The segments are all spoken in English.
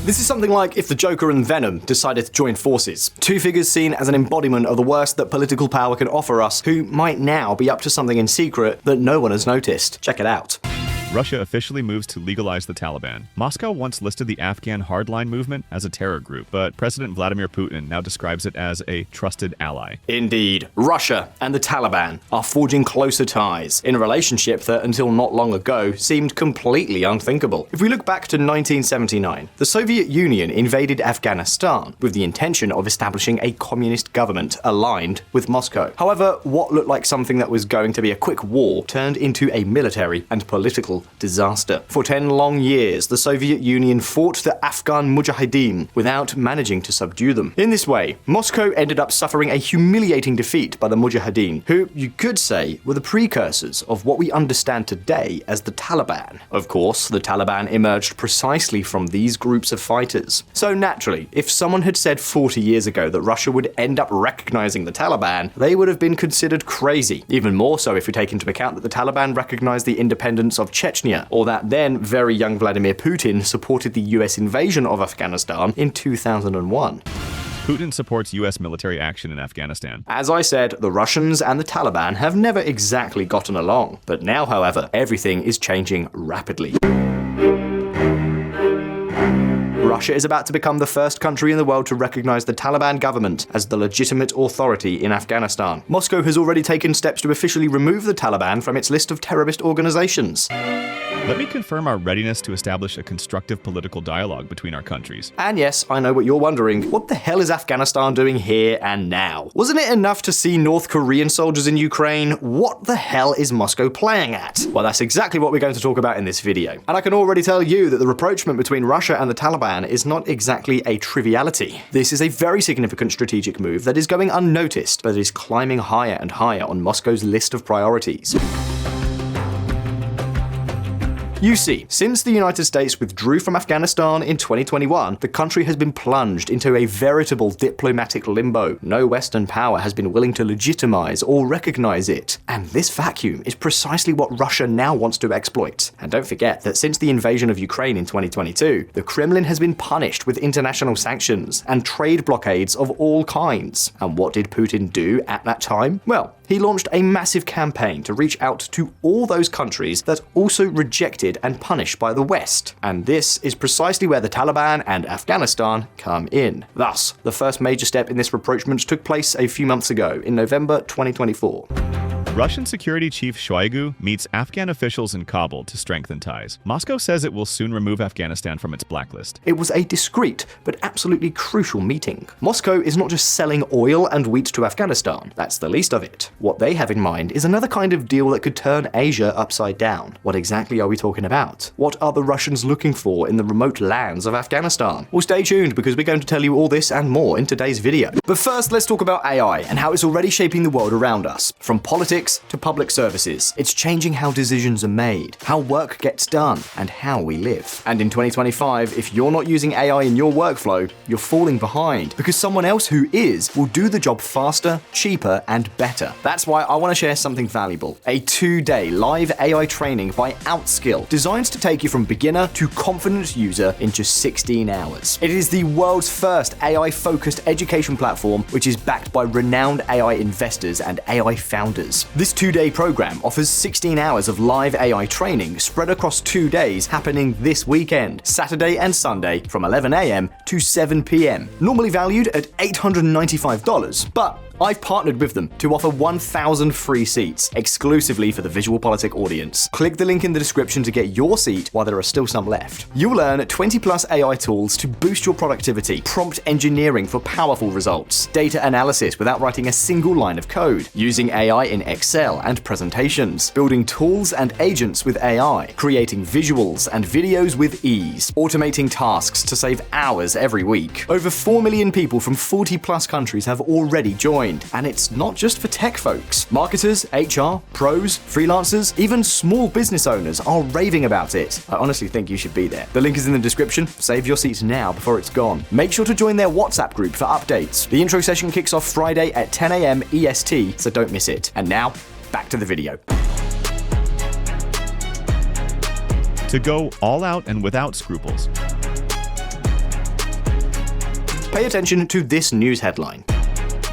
This is something like if the Joker and Venom decided to join forces. Two figures seen as an embodiment of the worst that political power can offer us, who might now be up to something in secret that no one has noticed. Check it out. Russia officially moves to legalize the Taliban. Moscow once listed the Afghan hardline movement as a terror group, but President Vladimir Putin now describes it as a trusted ally. Indeed, Russia and the Taliban are forging closer ties in a relationship that until not long ago seemed completely unthinkable. If we look back to 1979, the Soviet Union invaded Afghanistan with the intention of establishing a communist government aligned with Moscow. However, what looked like something that was going to be a quick war turned into a military and political disaster. For 10 long years, the Soviet Union fought the Afghan Mujahideen without managing to subdue them. In this way, Moscow ended up suffering a humiliating defeat by the Mujahideen, who you could say were the precursors of what we understand today as the Taliban. Of course, the Taliban emerged precisely from these groups of fighters. So naturally, if someone had said 40 years ago that Russia would end up recognizing the Taliban, they would have been considered crazy. Even more so if we take into account that the Taliban recognized the independence of Chechnya, or that then very young Vladimir Putin supported the US invasion of Afghanistan in 2001. Putin supports US military action in Afghanistan. As I said, the Russians and the Taliban have never exactly gotten along. But now, however, everything is changing rapidly. Russia is about to become the first country in the world to recognize the Taliban government as the legitimate authority in Afghanistan. Moscow has already taken steps to officially remove the Taliban from its list of terrorist organizations. Let me confirm our readiness to establish a constructive political dialogue between our countries. And yes, I know what you're wondering. What the hell is Afghanistan doing here and now? Wasn't it enough to see North Korean soldiers in Ukraine? What the hell is Moscow playing at? Well, that's exactly what we're going to talk about in this video. And I can already tell you that the rapprochement between Russia and the Taliban is not exactly a triviality. This is a very significant strategic move that is going unnoticed, but is climbing higher and higher on Moscow's list of priorities. You see, since the United States withdrew from Afghanistan in 2021, the country has been plunged into a veritable diplomatic limbo. No Western power has been willing to legitimize or recognize it. And this vacuum is precisely what Russia now wants to exploit. And don't forget that since the invasion of Ukraine in 2022, the Kremlin has been punished with international sanctions and trade blockades of all kinds. And what did Putin do at that time? Well, he launched a massive campaign to reach out to all those countries that also rejected and punished by the West. And this is precisely where the Taliban and Afghanistan come in. Thus, the first major step in this rapprochement took place a few months ago, in November 2024. Russian Security Chief Shoigu meets Afghan officials in Kabul to strengthen ties. Moscow says it will soon remove Afghanistan from its blacklist. It was a discreet but absolutely crucial meeting. Moscow is not just selling oil and wheat to Afghanistan. That's the least of it. What they have in mind is another kind of deal that could turn Asia upside down. What exactly are we talking about? What are the Russians looking for in the remote lands of Afghanistan? Well, stay tuned because we're going to tell you all this and more in today's video. But first, let's talk about AI and how it's already shaping the world around us. From politics to public services, it's changing how decisions are made, how work gets done, and how we live. And in 2025, if you're not using AI in your workflow, you're falling behind, because someone else who is will do the job faster, cheaper, and better. That's why I want to share something valuable. A 2-day live AI training by Outskill, designed to take you from beginner to confident user in just 16 hours. It is the world's first AI-focused education platform, which is backed by renowned AI investors and AI founders. This 2-day program offers 16 hours of live AI training spread across 2 days happening this weekend, Saturday and Sunday from 11 a.m. to 7 p.m. Normally valued at $895, but I've partnered with them to offer 1,000 free seats exclusively for the VisualPolitik audience. Click the link in the description to get your seat while there are still some left. You'll learn 20+ AI tools to boost your productivity, prompt engineering for powerful results, data analysis without writing a single line of code, using AI in Excel and presentations, building tools and agents with AI, creating visuals and videos with ease, automating tasks to save hours every week. Over 4 million people from 40+ countries have already joined. And it's not just for tech folks. Marketers, HR, pros, freelancers, even small business owners are raving about it. I honestly think you should be there. The link is in the description. Save your seats now before it's gone. Make sure to join their WhatsApp group for updates. The intro session kicks off Friday at 10 a.m. EST, so don't miss it. And now, back to the video. To go all out and without scruples. Pay attention to this news headline.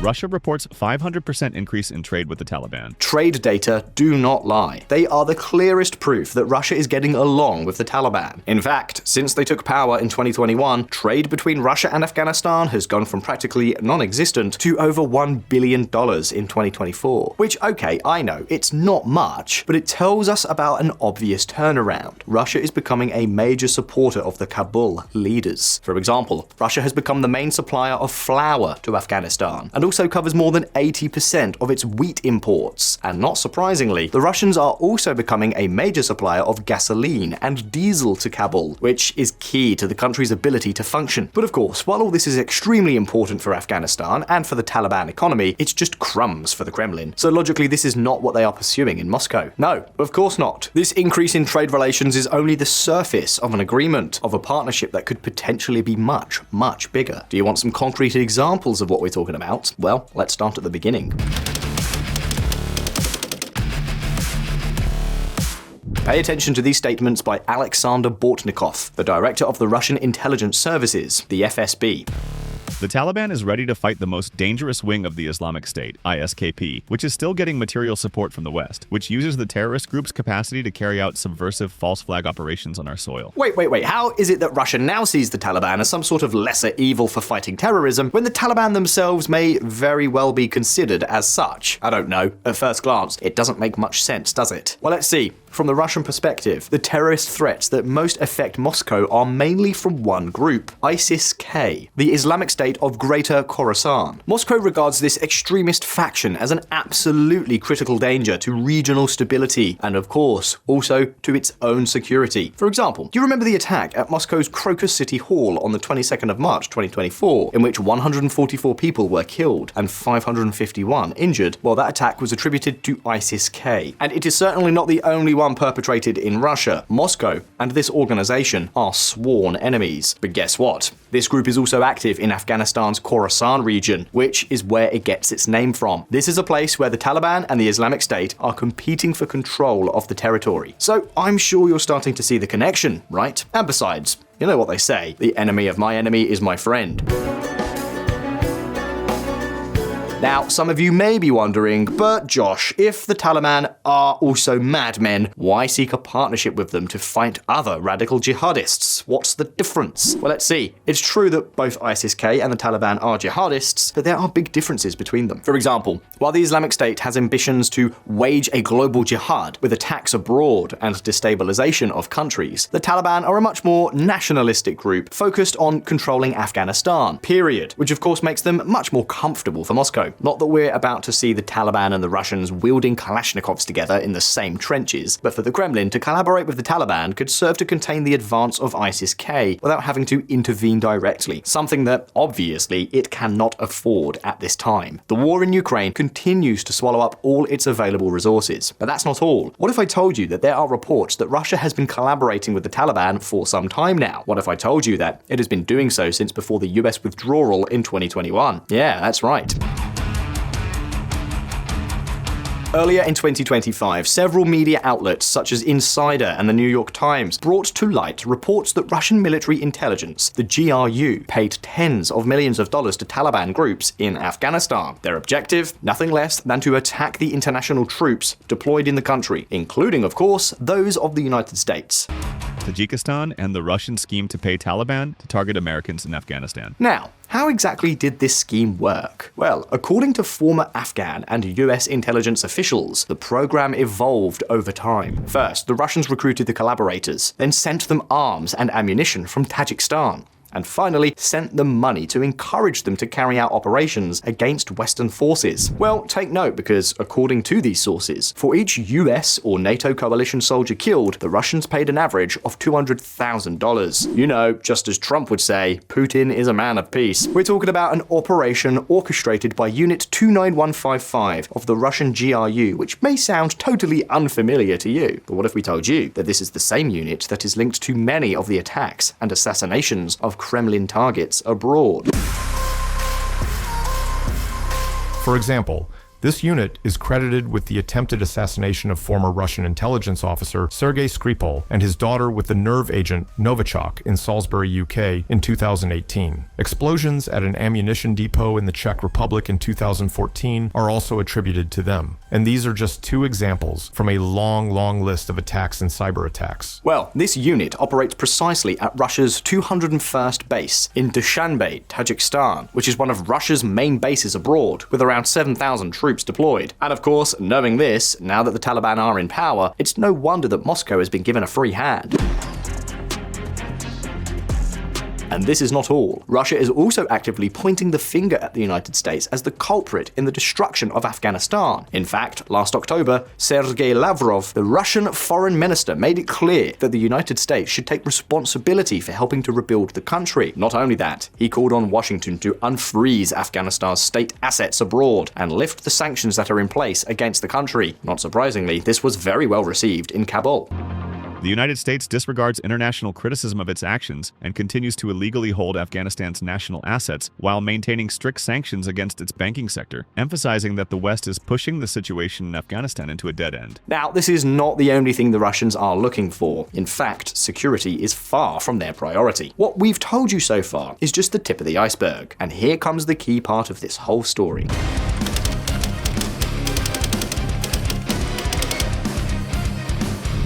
Russia reports 500% increase in trade with the Taliban. Trade data do not lie. They are the clearest proof that Russia is getting along with the Taliban. In fact, since they took power in 2021, trade between Russia and Afghanistan has gone from practically non-existent to over $1 billion in 2024. Which, okay, I know, it's not much, but it tells us about an obvious turnaround. Russia is becoming a major supporter of the Kabul leaders. For example, Russia has become the main supplier of flour to Afghanistan, and also covers more than 80% of its wheat imports. And not surprisingly, the Russians are also becoming a major supplier of gasoline and diesel to Kabul, which is key to the country's ability to function. But of course, while all this is extremely important for Afghanistan and for the Taliban economy, it's just crumbs for the Kremlin. So logically, this is not what they are pursuing in Moscow. No, of course not. This increase in trade relations is only the surface of an agreement, of a partnership that could potentially be much, much bigger. Do you want some concrete examples of what we're talking about? Well, let's start at the beginning. Pay attention to these statements by Alexander Bortnikov, the director of the Russian intelligence services, the FSB. The Taliban is ready to fight the most dangerous wing of the Islamic State, ISKP, which is still getting material support from the West, which uses the terrorist group's capacity to carry out subversive false flag operations on our soil. Wait, how is it that Russia now sees the Taliban as some sort of lesser evil for fighting terrorism when the Taliban themselves may very well be considered as such? I don't know. At first glance, it doesn't make much sense, does it? Well, let's see. From the Russian perspective, the terrorist threats that most affect Moscow are mainly from one group, ISIS-K, the Islamic State of Greater Khorasan. Moscow regards this extremist faction as an absolutely critical danger to regional stability and, of course, also to its own security. For example, do you remember the attack at Moscow's Crocus City Hall on the 22nd of March 2024, in which 144 people were killed and 551 injured? Well, that attack was attributed to ISIS-K, and it is certainly not the only one perpetrated in Russia. Moscow and this organization are sworn enemies. But guess what? This group is also active in Afghanistan's Khorasan region, which is where it gets its name from. This is a place where the Taliban and the Islamic State are competing for control of the territory. So I'm sure you're starting to see the connection, right? And besides, you know what they say, the enemy of my enemy is my friend. Now, some of you may be wondering, but Josh, if the Taliban are also madmen, why seek a partnership with them to fight other radical jihadists? What's the difference? Well, let's see. It's true that both ISIS-K and the Taliban are jihadists, but there are big differences between them. For example, while the Islamic State has ambitions to wage a global jihad with attacks abroad and destabilization of countries, the Taliban are a much more nationalistic group focused on controlling Afghanistan, period, which of course makes them much more comfortable for Moscow. Not that we're about to see the Taliban and the Russians wielding Kalashnikovs together in the same trenches, but for the Kremlin to collaborate with the Taliban could serve to contain the advance of ISIS-K without having to intervene directly, something that, obviously, it cannot afford at this time. The war in Ukraine continues to swallow up all its available resources. But that's not all. What if I told you that there are reports that Russia has been collaborating with the Taliban for some time now? What if I told you that it has been doing so since before the US withdrawal in 2021? Yeah, that's right. Earlier in 2025, several media outlets such as Insider and the New York Times brought to light reports that Russian military intelligence, the GRU, paid tens of millions of dollars to Taliban groups in Afghanistan. Their objective? Nothing less than to attack the international troops deployed in the country, including, of course, those of the United States. Tajikistan and the Russian scheme to pay Taliban to target Americans in Afghanistan. Now, how exactly did this scheme work? Well, according to former Afghan and US intelligence officials, the program evolved over time. First, the Russians recruited the collaborators, then sent them arms and ammunition from Tajikistan, and finally sent them money to encourage them to carry out operations against Western forces. Well, take note because, according to these sources, for each US or NATO coalition soldier killed, the Russians paid an average of $200,000. You know, just as Trump would say, Putin is a man of peace. We're talking about an operation orchestrated by Unit 29155 of the Russian GRU, which may sound totally unfamiliar to you. But what if we told you that this is the same unit that is linked to many of the attacks and assassinations of Kremlin targets abroad? For example, This unit is credited with the attempted assassination of former Russian intelligence officer Sergei Skripal and his daughter with the nerve agent Novichok in Salisbury, UK in 2018. Explosions at an ammunition depot in the Czech Republic in 2014 are also attributed to them. And these are just two examples from a long list of attacks and cyber attacks. Well, this unit operates precisely at Russia's 201st base in Dushanbe, Tajikistan, which is one of Russia's main bases abroad, with around 7,000 troops deployed. And of course, knowing this, now that the Taliban are in power, it's no wonder that Moscow has been given a free hand. And this is not all. Russia is also actively pointing the finger at the United States as the culprit in the destruction of Afghanistan. In fact, last October, Sergei Lavrov, the Russian foreign minister, made it clear that the United States should take responsibility for helping to rebuild the country. Not only that, he called on Washington to unfreeze Afghanistan's state assets abroad and lift the sanctions that are in place against the country. Not surprisingly, this was very well received in Kabul. The United States disregards international criticism of its actions and continues to illegally hold Afghanistan's national assets while maintaining strict sanctions against its banking sector, emphasizing that the West is pushing the situation in Afghanistan into a dead end. Now, this is not the only thing the Russians are looking for. In fact, security is far from their priority. What we've told you so far is just the tip of the iceberg, and here comes the key part of this whole story.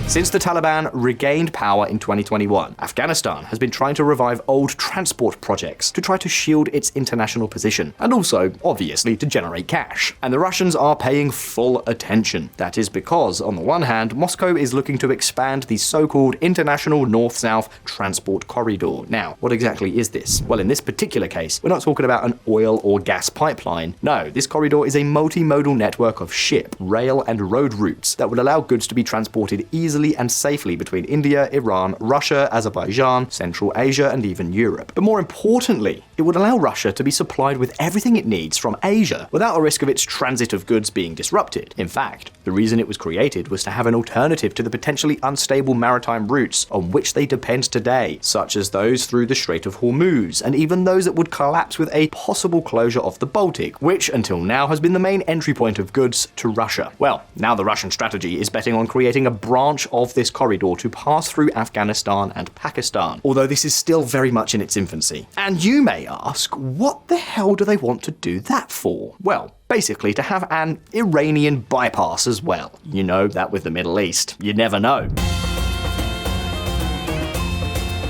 Since the Taliban regained power in 2021, Afghanistan has been trying to revive old transport projects to try to shield its international position, and also, obviously, to generate cash. And the Russians are paying full attention. That is because, on the one hand, Moscow is looking to expand the so-called international North-South transport corridor. Now, what exactly is this? Well, in this particular case, we're not talking about an oil or gas pipeline. No, this corridor is a multimodal network of ship, rail, and road routes that would allow goods to be transported easily and safely between India, Iran, Russia, Azerbaijan, Central Asia, and even Europe. But more importantly, it would allow Russia to be supplied with everything it needs from Asia without a risk of its transit of goods being disrupted. In fact, the reason it was created was to have an alternative to the potentially unstable maritime routes on which they depend today, such as those through the Strait of Hormuz, and even those that would collapse with a possible closure of the Baltic, which until now has been the main entry point of goods to Russia. Well, now the Russian strategy is betting on creating a branch of this corridor to pass through Afghanistan and Pakistan, although this is still very much in its infancy. And you may ask, what the hell do they want to do that for? Well, basically to have an Iranian bypass as well. You know, that with the Middle East. You never know.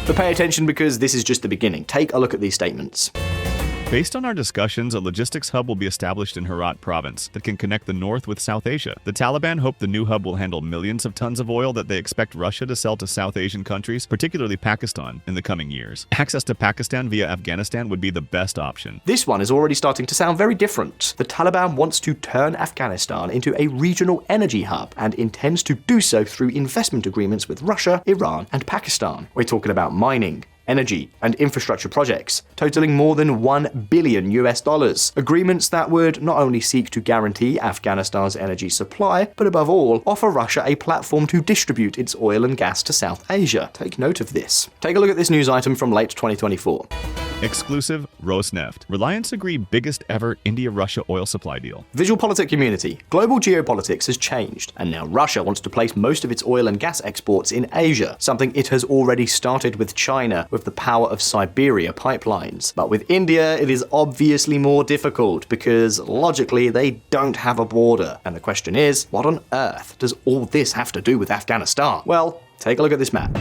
But pay attention because this is just the beginning. Take a look at these statements. Based on our discussions, a logistics hub will be established in Herat province that can connect the north with South Asia. The Taliban hope the new hub will handle millions of tons of oil that they expect Russia to sell to South Asian countries, particularly Pakistan, in the coming years. Access to Pakistan via Afghanistan would be the best option. This one is already starting to sound very different. The Taliban wants to turn Afghanistan into a regional energy hub and intends to do so through investment agreements with Russia, Iran, and Pakistan. We're talking about mining, energy, and infrastructure projects, totaling more than $1 billion US. Agreements that would not only seek to guarantee Afghanistan's energy supply, but above all, offer Russia a platform to distribute its oil and gas to South Asia. Take note of this. Take a look at this news item from late 2024. Exclusive Rosneft. Reliance agree biggest ever India-Russia oil supply deal. VisualPolitik community. Global geopolitics has changed, and now Russia wants to place most of its oil and gas exports in Asia, something it has already started with China with the power of Siberia pipelines. But with India, it is obviously more difficult because logically they don't have a border. And the question is, what on earth does all this have to do with Afghanistan? Well, take a look at this map.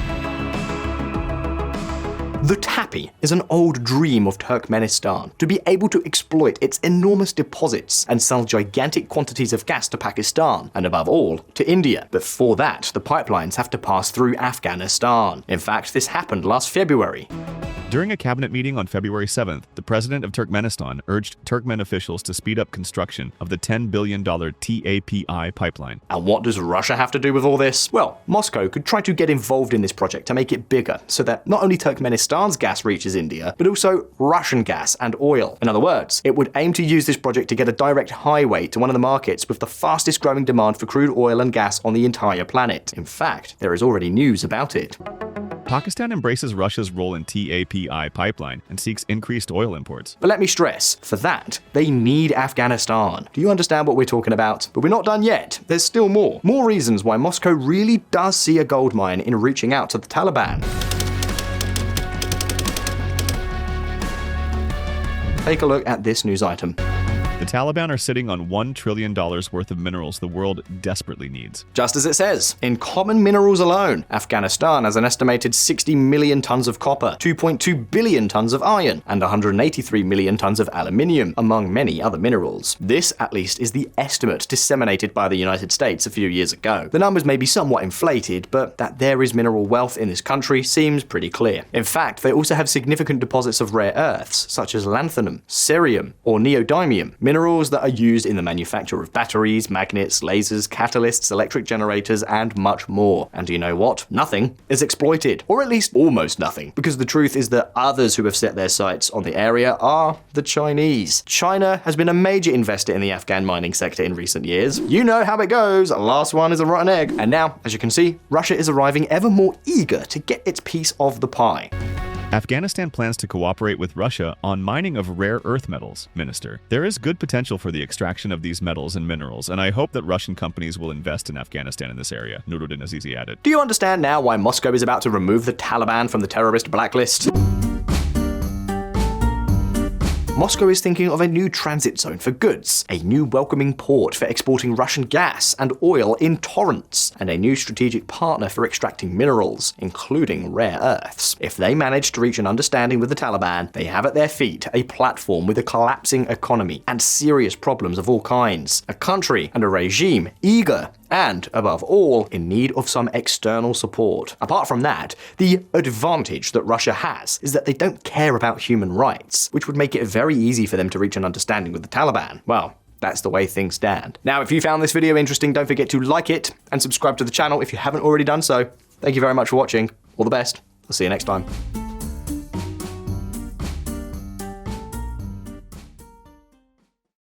The Tapi is an old dream of Turkmenistan, to be able to exploit its enormous deposits and sell gigantic quantities of gas to Pakistan, and above all, to India. But for that, the pipelines have to pass through Afghanistan. In fact, this happened last February. During a cabinet meeting on February 7th, the president of Turkmenistan urged Turkmen officials to speed up construction of the $10 billion TAPI pipeline. And what does Russia have to do with all this? Well, Moscow could try to get involved in this project to make it bigger, so that not only Turkmenistan's gas reaches India, but also Russian gas and oil. In other words, it would aim to use this project to get a direct highway to one of the markets with the fastest growing demand for crude oil and gas on the entire planet. In fact, there is already news about it. Pakistan embraces Russia's role in TAPI pipeline and seeks increased oil imports. But let me stress, for that, they need Afghanistan. Do you understand what we're talking about? But we're not done yet. There's still more. More reasons why Moscow really does see a gold mine in reaching out to the Taliban. Take a look at this news item. The Taliban are sitting on $1 trillion worth of minerals the world desperately needs. Just as it says, in common minerals alone, Afghanistan has an estimated 60 million tons of copper, 2.2 billion tons of iron, and 183 million tons of aluminium, among many other minerals. This, at least, is the estimate disseminated by the United States a few years ago. The numbers may be somewhat inflated, but that there is mineral wealth in this country seems pretty clear. In fact, they also have significant deposits of rare earths, such as lanthanum, cerium, or neodymium, minerals that are used in the manufacture of batteries, magnets, lasers, catalysts, electric generators, and much more. And you know what? Nothing is exploited, or at least almost nothing, because the truth is that others who have set their sights on the area are the Chinese. China has been a major investor in the Afghan mining sector in recent years. You know how it goes, last one is a rotten egg. And now, as you can see, Russia is arriving ever more eager to get its piece of the pie. Afghanistan plans to cooperate with Russia on mining of rare earth metals, Minister. There is good potential for the extraction of these metals and minerals, and I hope that Russian companies will invest in Afghanistan in this area, Nuruddin Azizi added. Do you understand now why Moscow is about to remove the Taliban from the terrorist blacklist? Moscow is thinking of a new transit zone for goods, a new welcoming port for exporting Russian gas and oil in torrents, and a new strategic partner for extracting minerals, including rare earths. If they manage to reach an understanding with the Taliban, they have at their feet a platform with a collapsing economy and serious problems of all kinds, a country and a regime eager and, above all, in need of some external support. Apart from that, the advantage that Russia has is that they don't care about human rights, which would make it very easy for them to reach an understanding with the Taliban. Well, that's the way things stand. Now, if you found this video interesting, don't forget to like it and subscribe to the channel if you haven't already done so. Thank you very much for watching. All the best. I'll see you next time.